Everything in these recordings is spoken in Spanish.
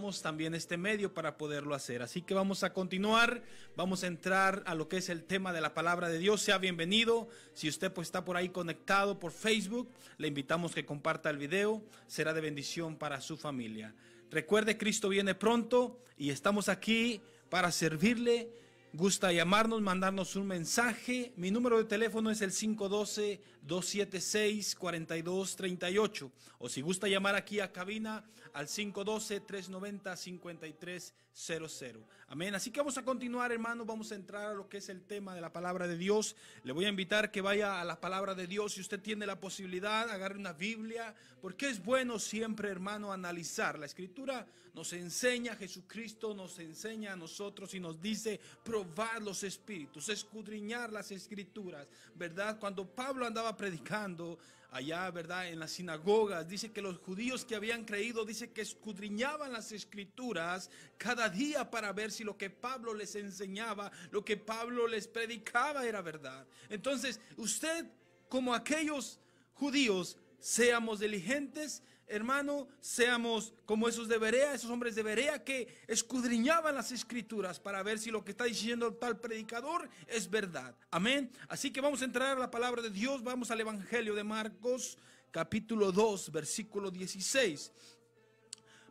tenemos también este medio para poderlo hacer. Así que vamos a continuar, vamos a entrar a lo que es el tema de la palabra de Dios. Sea bienvenido. Si usted pues está por ahí conectado por Facebook, le invitamos que comparta el video, será de bendición para su familia. Recuerde, Cristo viene pronto y estamos aquí para servirle. Gusta llamarnos, mandarnos un mensaje. Mi número de teléfono es el 512-276-4238. O si gusta llamar aquí a cabina al 512-390-5300. Amén. Así que vamos a continuar, hermano. Vamos a entrar a lo que es el tema de la palabra de Dios. Le voy a invitar que vaya a la palabra de Dios. Si usted tiene la posibilidad, agarre una Biblia. Porque es bueno siempre, hermano, analizar. La Escritura nos enseña, Jesucristo nos enseña a nosotros y nos dice: probar los espíritus, escudriñar las escrituras, ¿verdad? Cuando Pablo andaba predicando allá, ¿verdad?, en las sinagogas, dice que los judíos que habían creído, dice que escudriñaban las escrituras cada día para ver si lo que Pablo les enseñaba, lo que Pablo les predicaba era verdad. Entonces, usted, como aquellos judíos, seamos diligentes, hermano, seamos como esos de Berea, esos hombres de Berea que escudriñaban las escrituras para ver si lo que está diciendo el tal predicador es verdad. Amén. Así que vamos a entrar a la palabra de Dios. Vamos al Evangelio de Marcos, capítulo 2, versículo 16.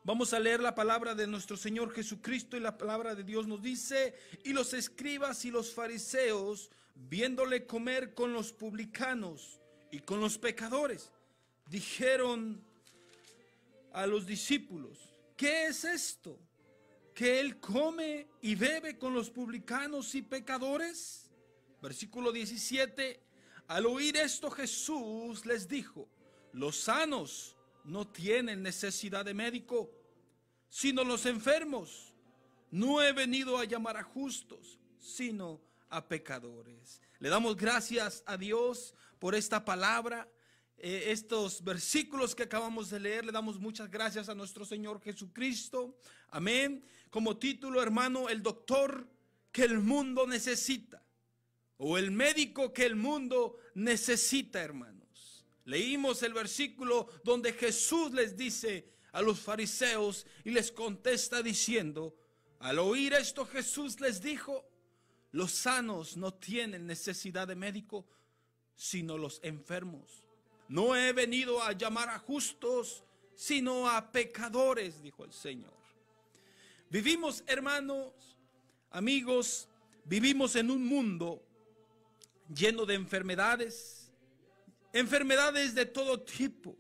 Vamos a leer la palabra de nuestro Señor Jesucristo, y la palabra de Dios nos dice: y los escribas y los fariseos, viéndole comer con los publicanos y con los pecadores, dijeron a los discípulos: ¿qué es esto? ¿Que él come y bebe con los publicanos y pecadores? Versículo 17. Al oír esto, Jesús les dijo: los sanos no tienen necesidad de médico, sino los enfermos. No he venido a llamar a justos, sino a pecadores. Le damos gracias a Dios por esta palabra. Estos versículos que acabamos de leer, le damos muchas gracias a nuestro Señor Jesucristo. Amén. Como título, hermano, el doctor que el mundo necesita, o el médico que el mundo necesita, hermanos. Leímos el versículo donde Jesús les dice a los fariseos y les contesta diciendo: al oír esto, Jesús les dijo: los sanos no tienen necesidad de médico, sino los enfermos. No he venido a llamar a justos, sino a pecadores, dijo el Señor. Vivimos, hermanos, amigos, vivimos en un mundo lleno de enfermedades, enfermedades de todo tipo.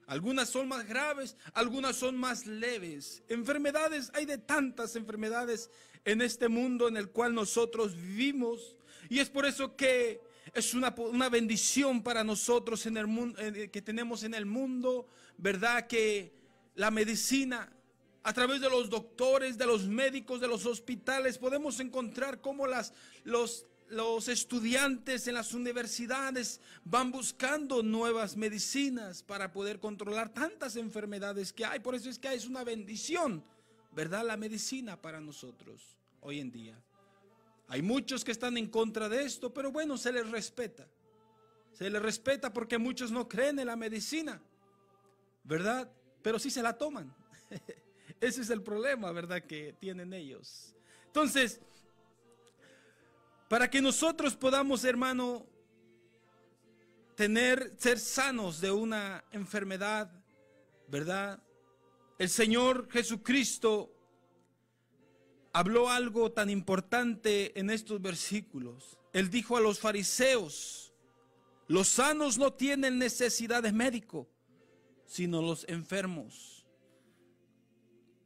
Algunas son más graves, algunas son más leves. Enfermedades, hay de tantas enfermedades en este mundo en el cual nosotros vivimos. Y es por eso que es una bendición para nosotros en el mundo, que tenemos en el mundo, ¿verdad? Que la medicina, a través de los doctores, de los médicos, de los hospitales, podemos encontrar cómo los estudiantes en las universidades van buscando nuevas medicinas para poder controlar tantas enfermedades que hay. Por eso es que es una bendición, ¿verdad?, la medicina para nosotros hoy en día. Hay muchos que están en contra de esto, pero bueno, se les respeta. Se les respeta porque muchos no creen en la medicina, ¿verdad? Pero sí se la toman. Ese es el problema, ¿verdad?, que tienen ellos. Entonces, para que nosotros podamos, hermano, ser sanos de una enfermedad, ¿verdad? El Señor Jesucristo habló algo tan importante en estos versículos. Él dijo a los fariseos: los sanos no tienen necesidad de médico, sino los enfermos.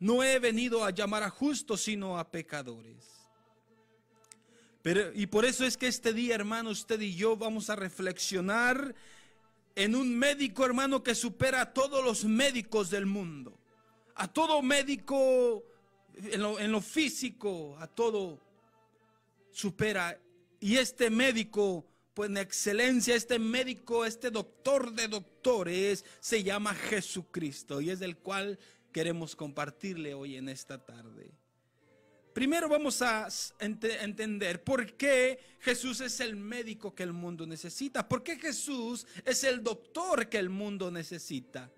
No he venido a llamar a justos, sino a pecadores. Y por eso es que este día, hermano, usted y yo vamos a reflexionar en un médico, hermano, que supera a todos los médicos del mundo. A todo médico en lo físico, a todo supera. Y este médico, pues en excelencia, este médico, este doctor de doctores, se llama Jesucristo, y es del cual queremos compartirle hoy en esta tarde. Primero vamos a entender por qué Jesús es el médico que el mundo necesita. ¿Por qué Jesús es el doctor que el mundo necesita?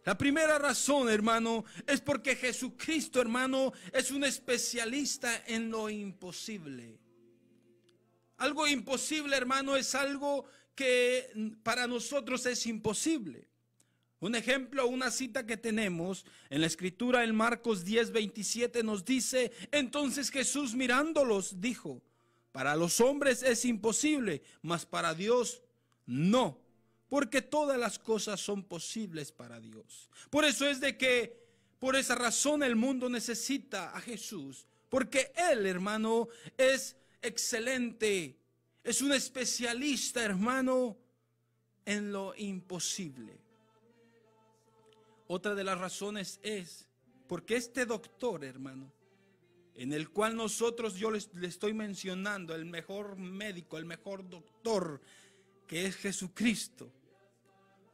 La primera razón, hermano, es porque Jesucristo, hermano, es un especialista en lo imposible. Algo imposible, hermano, es algo que para nosotros es imposible. Un ejemplo, una cita que tenemos en la escritura en Marcos 10:27 nos dice: entonces Jesús mirándolos dijo: para los hombres es imposible, mas para Dios no, porque todas las cosas son posibles para Dios. Por eso es de que, por esa razón el mundo necesita a Jesús, porque Él, hermano, es excelente, es un especialista, hermano, en lo imposible. Otra de las razones es porque este doctor, hermano, en el cual yo le estoy mencionando, el mejor médico, el mejor doctor, que es Jesucristo,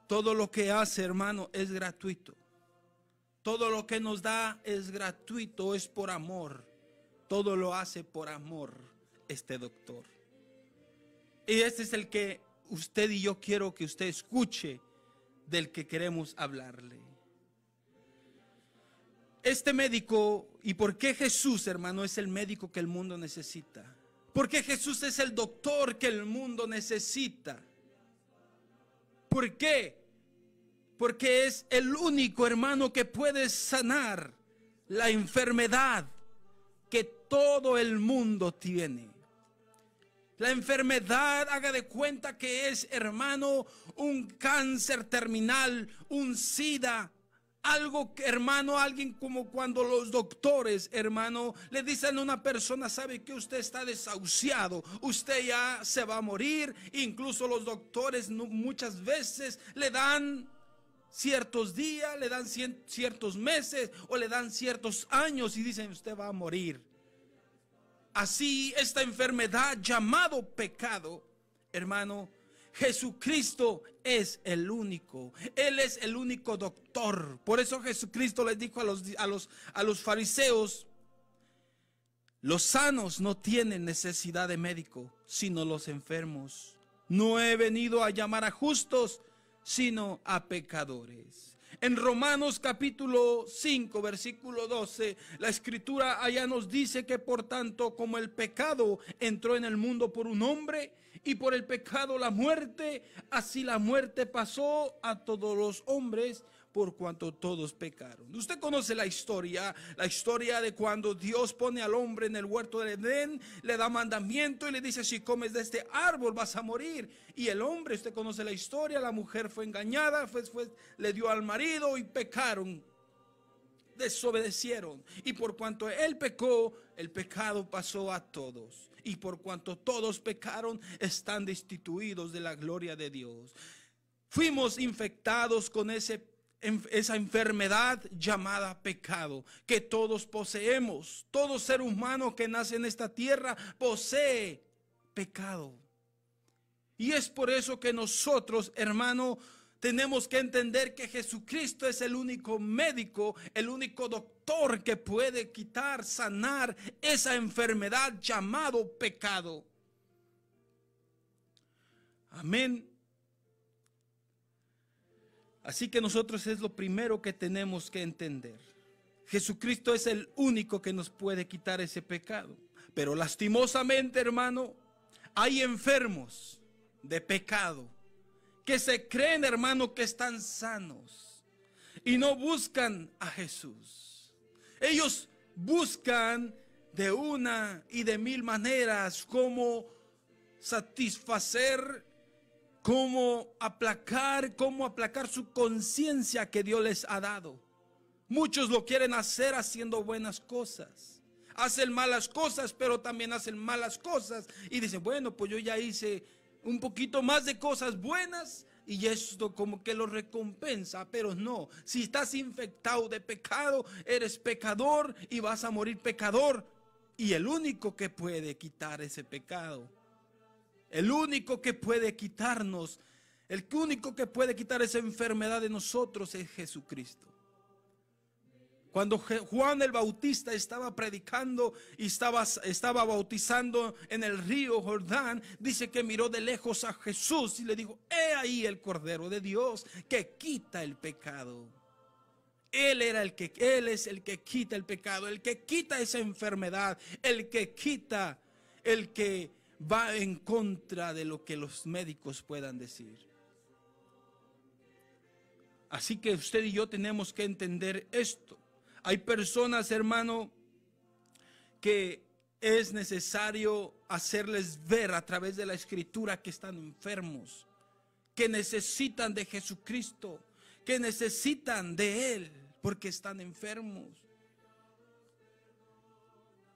todo lo que hace, hermano, es gratuito. Todo lo que nos da es gratuito, es por amor. Todo lo hace por amor este doctor. Y este es el que usted y yo quiero que usted escuche, del que queremos hablarle. Este médico, ¿y por qué Jesús, hermano, es el médico que el mundo necesita? Porque Jesús es el doctor que el mundo necesita. ¿Por qué? Porque es el único, hermano, que puede sanar la enfermedad que todo el mundo tiene. La enfermedad, haga de cuenta que es, hermano, un cáncer terminal, un SIDA. Algo que, hermano, alguien como cuando los doctores, hermano, le dicen a una persona: sabe que usted está desahuciado, usted ya se va a morir. Incluso los doctores muchas veces le dan ciertos días, le dan ciertos meses o le dan ciertos años y dicen: usted va a morir. Así esta enfermedad llamado pecado, hermano, Jesucristo es el único. Él es el único doctor. Por eso Jesucristo les dijo a los fariseos: los sanos no tienen necesidad de médico, sino los enfermos. No he venido a llamar a justos, sino a pecadores. En Romanos capítulo 5, versículo 12, la escritura allá nos dice que por tanto, como el pecado entró en el mundo por un hombre, y por el pecado la muerte, así la muerte pasó a todos los hombres, por cuanto todos pecaron. Usted conoce la historia de cuando Dios pone al hombre en el huerto del Edén, le da mandamiento y le dice: si comes de este árbol vas a morir. Y el hombre, usted conoce la historia, la mujer fue engañada, le dio al marido y pecaron, desobedecieron. Y por cuanto él pecó, el pecado pasó a todos. Y por cuanto todos pecaron, están destituidos de la gloria de Dios. Fuimos infectados con esa enfermedad llamada pecado, que todos poseemos. Todo ser humano que nace en esta tierra posee pecado. Y es por eso que nosotros, hermano, tenemos que entender que Jesucristo es el único médico, el único doctor que puede quitar, sanar esa enfermedad llamado pecado. Amén. Así que nosotros es lo primero que tenemos que entender. Jesucristo es el único que nos puede quitar ese pecado. Pero lastimosamente, hermano, hay enfermos de pecado que se creen, hermano, que están sanos y no buscan a Jesús. Ellos buscan de una y de mil maneras cómo satisfacer, cómo aplacar su conciencia que Dios les ha dado. Muchos lo quieren hacer haciendo buenas cosas. Hacen malas cosas, pero también hacen malas cosas. Y dicen: bueno, pues yo ya hice un poquito más de cosas buenas y esto como que lo recompensa. Pero no, si estás infectado de pecado, eres pecador y vas a morir pecador. Y el único que puede quitar ese pecado, el único que puede quitarnos, el único que puede quitar esa enfermedad de nosotros es Jesucristo. Cuando Juan el Bautista estaba predicando y estaba bautizando en el río Jordán, dice que miró de lejos a Jesús y le dijo: he ahí el Cordero de Dios que quita el pecado. Él es el que quita el pecado, el que quita esa enfermedad, el que va en contra de lo que los médicos puedan decir. Así que usted y yo tenemos que entender esto. Hay personas, hermano, que es necesario hacerles ver a través de la Escritura que están enfermos, que necesitan de Jesucristo, que necesitan de Él porque están enfermos.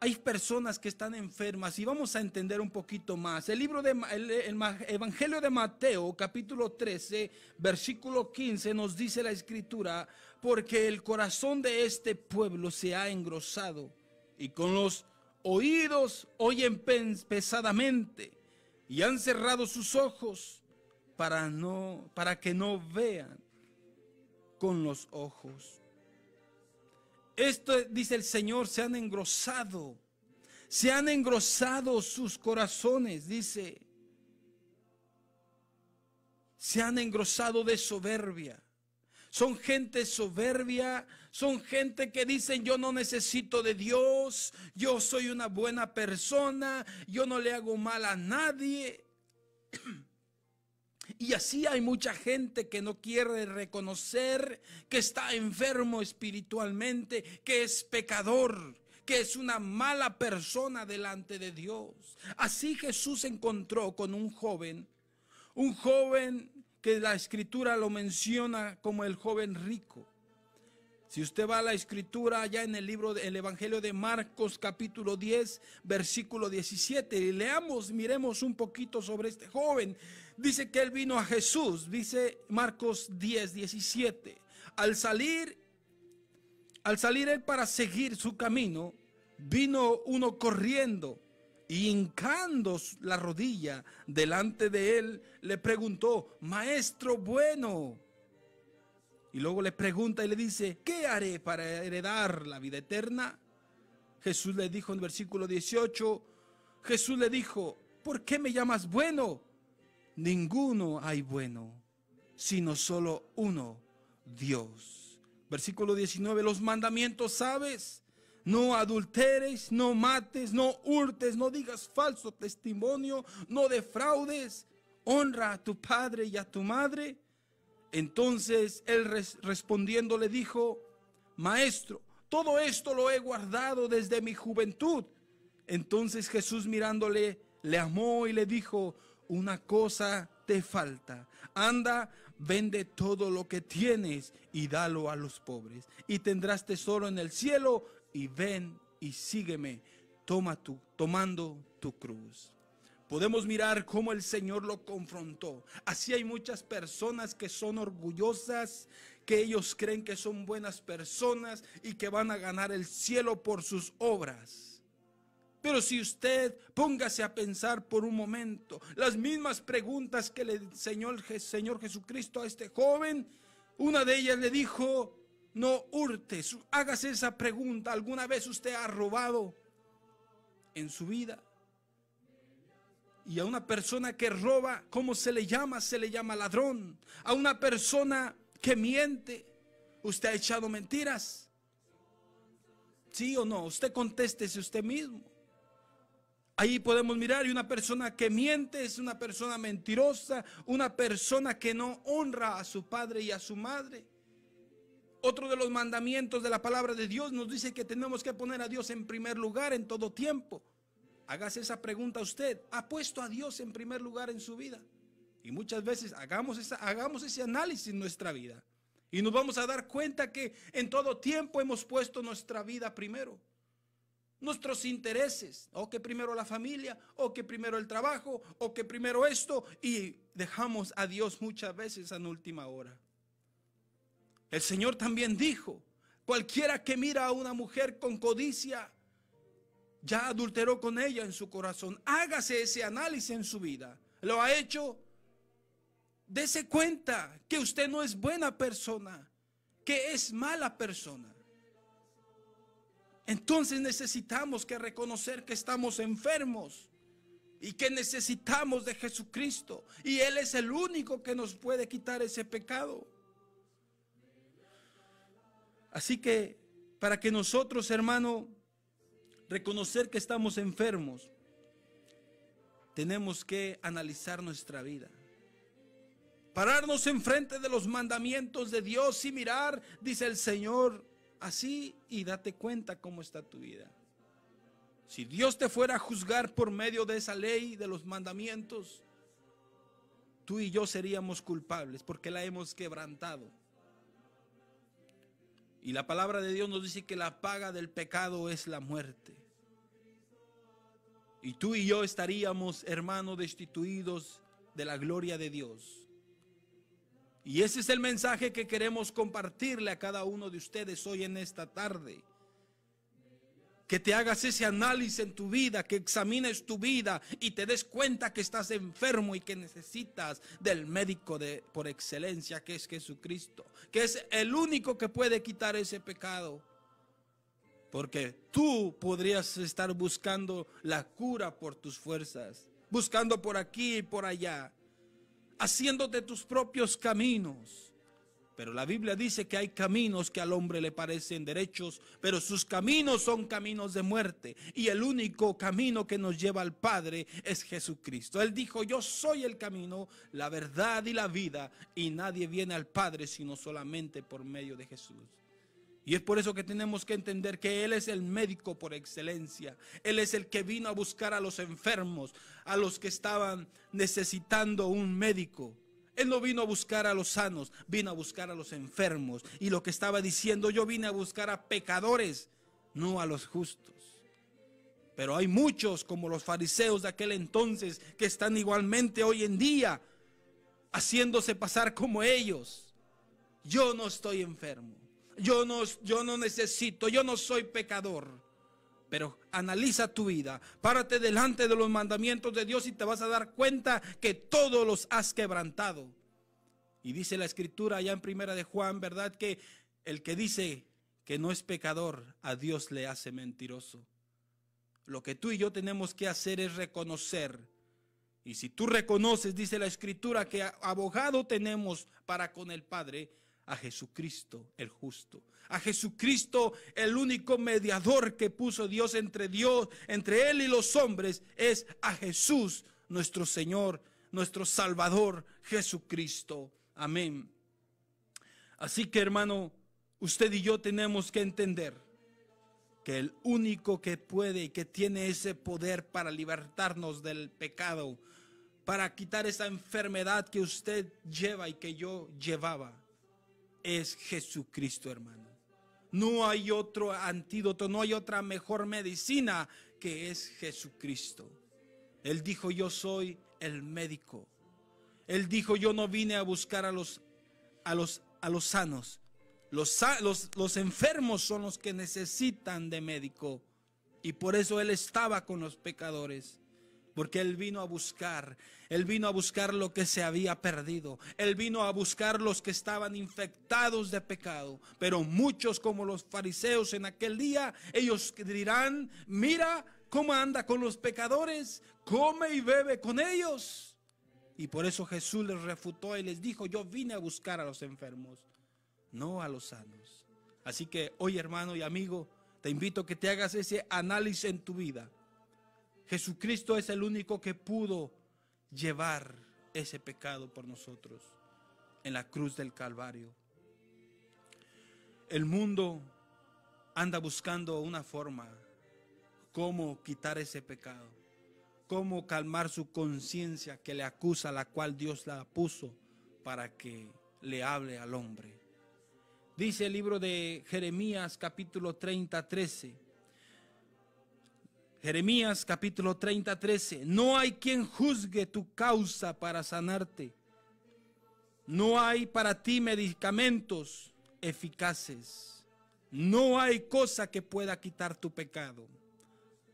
Hay personas que están enfermas y vamos a entender un poquito más. El Evangelio de Mateo, capítulo 13, versículo 15, nos dice la Escritura: porque el corazón de este pueblo se ha engrosado y con los oídos oyen pesadamente y han cerrado sus ojos para que no vean con los ojos. Esto, dice el Señor, se han engrosado sus corazones, dice. Se han engrosado de soberbia. Son gente soberbia, son gente que dicen: yo no necesito de Dios, yo soy una buena persona, yo no le hago mal a nadie. Y así hay mucha gente que no quiere reconocer que está enfermo espiritualmente, que es pecador, que es una mala persona delante de Dios. Así Jesús se encontró con un joven que la Escritura lo menciona como el joven rico. Si usted va a la Escritura allá en el libro del Evangelio de Marcos, capítulo 10, versículo 17, y miremos un poquito sobre este joven. Dice que él vino a Jesús, dice Marcos 10, 17. Al salir él para seguir su camino, vino uno corriendo y hincando la rodilla delante de él, le preguntó: maestro bueno. Y luego le pregunta y le dice: ¿qué haré para heredar la vida eterna? Jesús le dijo en el versículo 18, Jesús le dijo: ¿por qué me llamas bueno? Ninguno hay bueno, sino solo uno, Dios. Versículo 19, los mandamientos sabes: no adulteres, no mates, no hurtes, no digas falso testimonio, no defraudes, honra a tu padre y a tu madre. Entonces él respondiendo le dijo: maestro, todo esto lo he guardado desde mi juventud. Entonces Jesús mirándole, le amó y le dijo: una cosa te falta. Anda, vende todo lo que tienes y dalo a los pobres, y tendrás tesoro en el cielo, y ven y sígueme, tomando tu cruz. Podemos mirar cómo el Señor lo confrontó. Así hay muchas personas que son orgullosas, que ellos creen que son buenas personas y que van a ganar el cielo por sus obras. Pero si usted póngase a pensar por un momento, las mismas preguntas que le enseñó el Señor Jesucristo a este joven, una de ellas le dijo: no hurtes. Hágase esa pregunta: ¿alguna vez usted ha robado en su vida? Y a una persona que roba, ¿cómo se le llama? Se le llama ladrón. A una persona que miente, ¿usted ha echado mentiras? ¿Sí o no? Usted contéstese usted mismo. Ahí podemos mirar, y una persona que miente es una persona mentirosa, una persona que no honra a su padre y a su madre. Otro de los mandamientos de la palabra de Dios nos dice que tenemos que poner a Dios en primer lugar en todo tiempo. Hágase esa pregunta usted: ¿ha puesto a Dios en primer lugar en su vida? Y muchas veces hagamos ese análisis en nuestra vida y nos vamos a dar cuenta que en todo tiempo hemos puesto nuestra vida primero. Nuestros intereses, o que primero la familia, o que primero el trabajo, o que primero esto, y dejamos a Dios muchas veces en última hora. El Señor también dijo: cualquiera que mira a una mujer con codicia, ya adulteró con ella en su corazón. Hágase ese análisis en su vida. ¿Lo ha hecho? Dese cuenta que usted no es buena persona, que es mala persona. Entonces necesitamos que reconocer que estamos enfermos y que necesitamos de Jesucristo, y Él es el único que nos puede quitar ese pecado. Así que para que nosotros, hermano, reconocer que estamos enfermos, tenemos que analizar nuestra vida. Pararnos enfrente de los mandamientos de Dios y mirar, dice el Señor, así, y date cuenta cómo está tu vida. Si Dios te fuera a juzgar por medio de esa ley, de los mandamientos, tú y yo seríamos culpables porque la hemos quebrantado. Y la palabra de Dios nos dice que la paga del pecado es la muerte. Y tú y yo estaríamos, hermano, destituidos de la gloria de Dios. Y ese es el mensaje que queremos compartirle a cada uno de ustedes hoy en esta tarde. Que te hagas ese análisis en tu vida, que examines tu vida y te des cuenta que estás enfermo y que necesitas del médico por excelencia, que es Jesucristo, que es el único que puede quitar ese pecado. Porque tú podrías estar buscando la cura por tus fuerzas, buscando por aquí y por allá, haciéndote tus propios caminos. Pero la Biblia dice que hay caminos que al hombre le parecen derechos, pero sus caminos son caminos de muerte. Y el único camino que nos lleva al Padre es Jesucristo. Él dijo, yo soy el camino, la verdad y la vida, y nadie viene al Padre sino solamente por medio de Jesús. Y es por eso que tenemos que entender que Él es el médico por excelencia. Él es el que vino a buscar a los enfermos, a los que estaban necesitando un médico. Él no vino a buscar a los sanos, vino a buscar a los enfermos. Y lo que estaba diciendo, yo vine a buscar a pecadores, no a los justos. Pero hay muchos como los fariseos de aquel entonces que están igualmente hoy en día haciéndose pasar como ellos. Yo no estoy enfermo, yo no necesito, yo no soy pecador. Pero analiza tu vida, párate delante de los mandamientos de Dios y te vas a dar cuenta que todos los has quebrantado. Y dice la escritura allá en Primera de Juan, ¿verdad? Que el que dice que no es pecador, a Dios le hace mentiroso. Lo que tú y yo tenemos que hacer es reconocer. Y si tú reconoces, dice la escritura, que abogado tenemos para con el Padre, a Jesucristo el justo, a Jesucristo el único mediador que puso Dios, entre Él y los hombres, es a Jesús nuestro Señor, nuestro Salvador, Jesucristo. Amén. Así que, hermano, usted y yo tenemos que entender que el único que puede y que tiene ese poder para libertarnos del pecado, para quitar esa enfermedad que usted lleva y que yo llevaba, es Jesucristo, hermano. No hay otro antídoto, no hay otra mejor medicina que es Jesucristo. Él dijo, yo soy el médico. Él dijo, yo no vine a buscar a los sanos. Los enfermos son los que necesitan de médico. Y por eso Él estaba con los pecadores. Porque Él vino a buscar lo que se había perdido. Él vino a buscar los que estaban infectados de pecado. Pero muchos, como los fariseos en aquel día, ellos dirán, mira cómo anda con los pecadores, come y bebe con ellos. Y por eso Jesús les refutó y les dijo, yo vine a buscar a los enfermos, no a los sanos. Así que hoy, hermano y amigo, te invito a que te hagas ese análisis en tu vida. Jesucristo es el único que pudo llevar ese pecado por nosotros en la cruz del Calvario. El mundo anda buscando una forma, cómo quitar ese pecado, cómo calmar su conciencia que le acusa, la cual Dios la puso para que le hable al hombre. Dice el libro de Jeremías capítulo 30, 13. Jeremías capítulo 30, 13. No hay quien juzgue tu causa para sanarte. No hay para ti medicamentos eficaces. No hay cosa que pueda quitar tu pecado.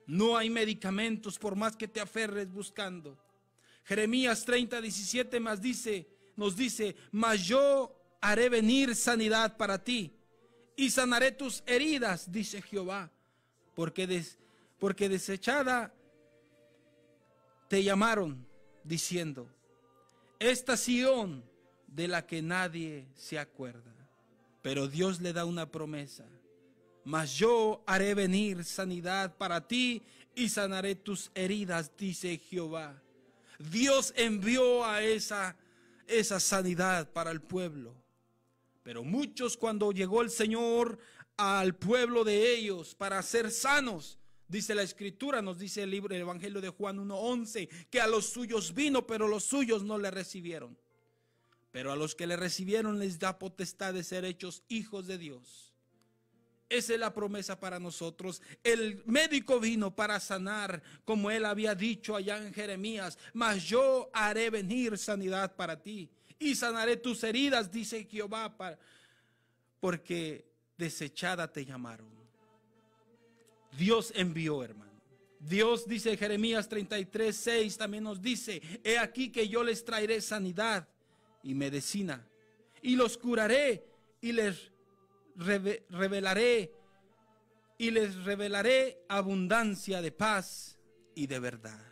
No hay medicamentos por más que te aferres buscando. Jeremías 30, 17 nos dice, mas yo haré venir sanidad para ti y sanaré tus heridas, dice Jehová, porque desechada te llamaron, diciendo, esta Sión de la que nadie se acuerda. Pero Dios le da una promesa. Mas yo haré venir sanidad para ti y sanaré tus heridas, dice Jehová. Dios envió a esa sanidad para el pueblo. Pero muchos, cuando llegó el Señor al pueblo de ellos para ser sanos, dice la Escritura, nos dice el libro del Evangelio de Juan 1:11, que a los suyos vino, pero los suyos no le recibieron. Pero a los que le recibieron les da potestad de ser hechos hijos de Dios. Esa es la promesa para nosotros. El médico vino para sanar, como él había dicho allá en Jeremías. Mas yo haré venir sanidad para ti y sanaré tus heridas, dice Jehová, porque desechada te llamaron. Dios envió, hermano. Dios, dice Jeremías 33:6, también nos dice: he aquí que yo les traeré sanidad y medicina, y los curaré y les revelaré abundancia de paz y de verdad.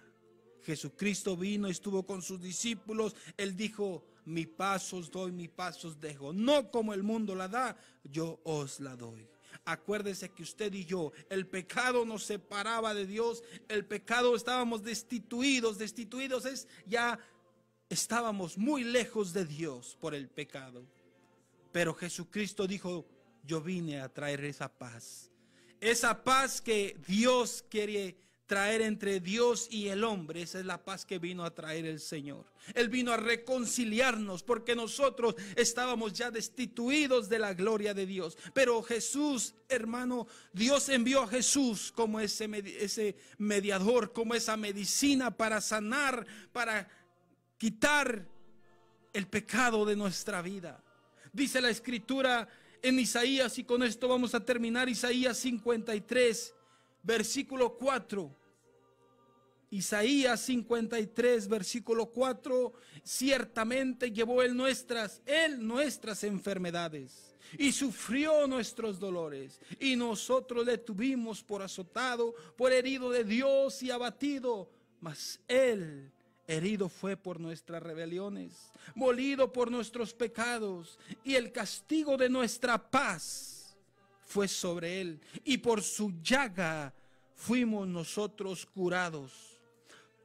Jesucristo vino y estuvo con sus discípulos. Él dijo: mi paz os doy, mi paz os dejo. No como el mundo la da, yo os la doy. Acuérdese que usted y yo, el pecado nos separaba de Dios. El pecado, estábamos destituidos es ya estábamos muy lejos de Dios por el pecado. Pero Jesucristo dijo: yo vine a traer esa paz que Dios quiere traer entre Dios y el hombre. Esa es la paz que vino a traer el Señor. Él vino a reconciliarnos porque nosotros estábamos ya destituidos de la gloria de Dios. Pero Jesús, hermano, Dios envió a Jesús como ese mediador, como esa medicina para sanar, para quitar el pecado de nuestra vida. Dice la Escritura en Isaías, y con esto vamos a terminar, Isaías 53, versículo 4. Isaías 53, versículo 4. Ciertamente llevó él nuestras enfermedades y sufrió nuestros dolores, y nosotros le tuvimos por azotado, por herido de Dios y abatido. Mas él herido fue por nuestras rebeliones, molido por nuestros pecados, y el castigo de nuestra paz fue sobre él, y por su llaga fuimos nosotros curados.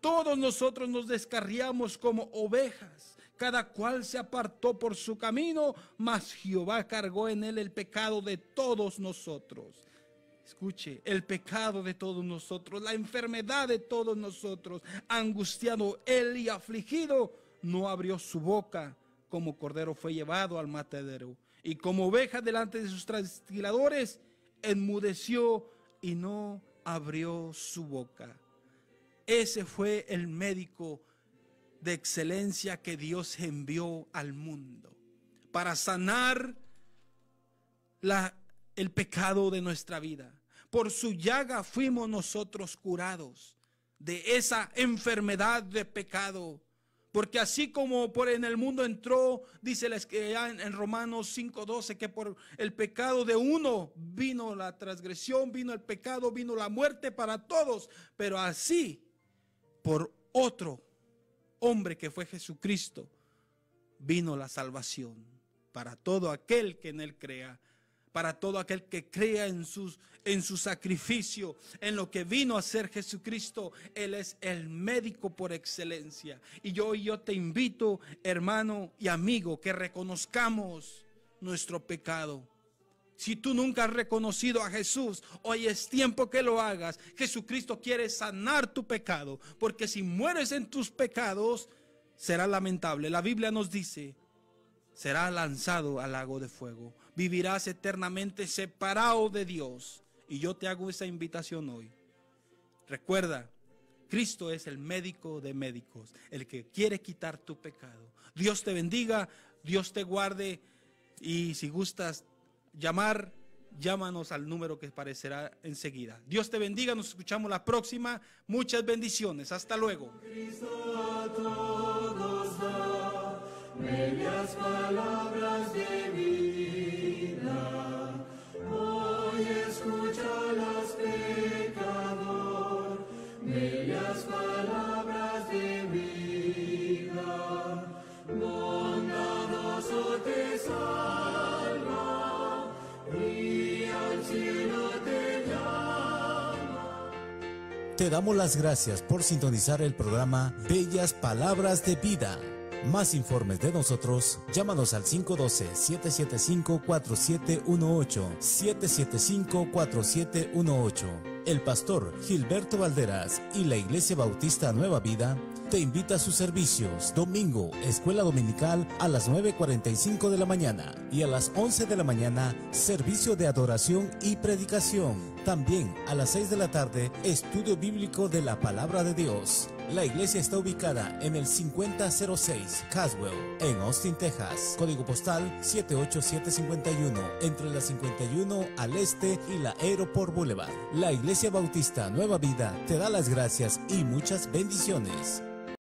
Todos nosotros nos descarriamos como ovejas, cada cual se apartó por su camino, mas Jehová cargó en él el pecado de todos nosotros. Escuche, el pecado de todos nosotros, la enfermedad de todos nosotros. Angustiado él y afligido, no abrió su boca. Como cordero fue llevado al matadero, y como oveja delante de sus trasquiladores, enmudeció y no abrió su boca. Ese fue el médico de excelencia que Dios envió al mundo para sanar el pecado de nuestra vida. Por su llaga fuimos nosotros curados de esa enfermedad de pecado. Porque así como por en el mundo entró, dice en Romanos 5:12, que por el pecado de uno vino la transgresión, vino el pecado, vino la muerte para todos. Pero así, por otro hombre que fue Jesucristo, vino la salvación para todo aquel que en él crea. Para todo aquel que crea en su sacrificio, en lo que vino a hacer Jesucristo. Él es el médico por excelencia. Y yo te invito, hermano y amigo, que reconozcamos nuestro pecado. Si tú nunca has reconocido a Jesús, hoy es tiempo que lo hagas. Jesucristo quiere sanar tu pecado, porque si mueres en tus pecados, será lamentable. La Biblia nos dice: será lanzado al lago de fuego. Vivirás eternamente separado de Dios. Y yo te hago esa invitación hoy. Recuerda, Cristo es el médico de médicos, el que quiere quitar tu pecado. Dios te bendiga, Dios te guarde. Y si gustas llamar, llámanos al número que aparecerá enseguida. Dios te bendiga, nos escuchamos la próxima. Muchas bendiciones, hasta luego. Bellas palabras de vida, hoy escúchalas, pecador. Bellas palabras de vida, bondadoso te salva. Te damos las gracias por sintonizar el programa Bellas Palabras de Vida. Más informes de nosotros, llámanos al 512-775-4718, 775-4718. El pastor Gilberto Valderas y la Iglesia Bautista Nueva Vida te invita a sus servicios. Domingo, escuela dominical a las 9:45 de la mañana y a las 11 de la mañana, servicio de adoración y predicación. También a las 6 de la tarde, estudio bíblico de la Palabra de Dios. La iglesia está ubicada en el 5006 Caswell, en Austin, Texas. Código postal 78751, entre la 51 al este y la Aeroport Boulevard. La Iglesia Bautista Nueva Vida te da las gracias y muchas bendiciones.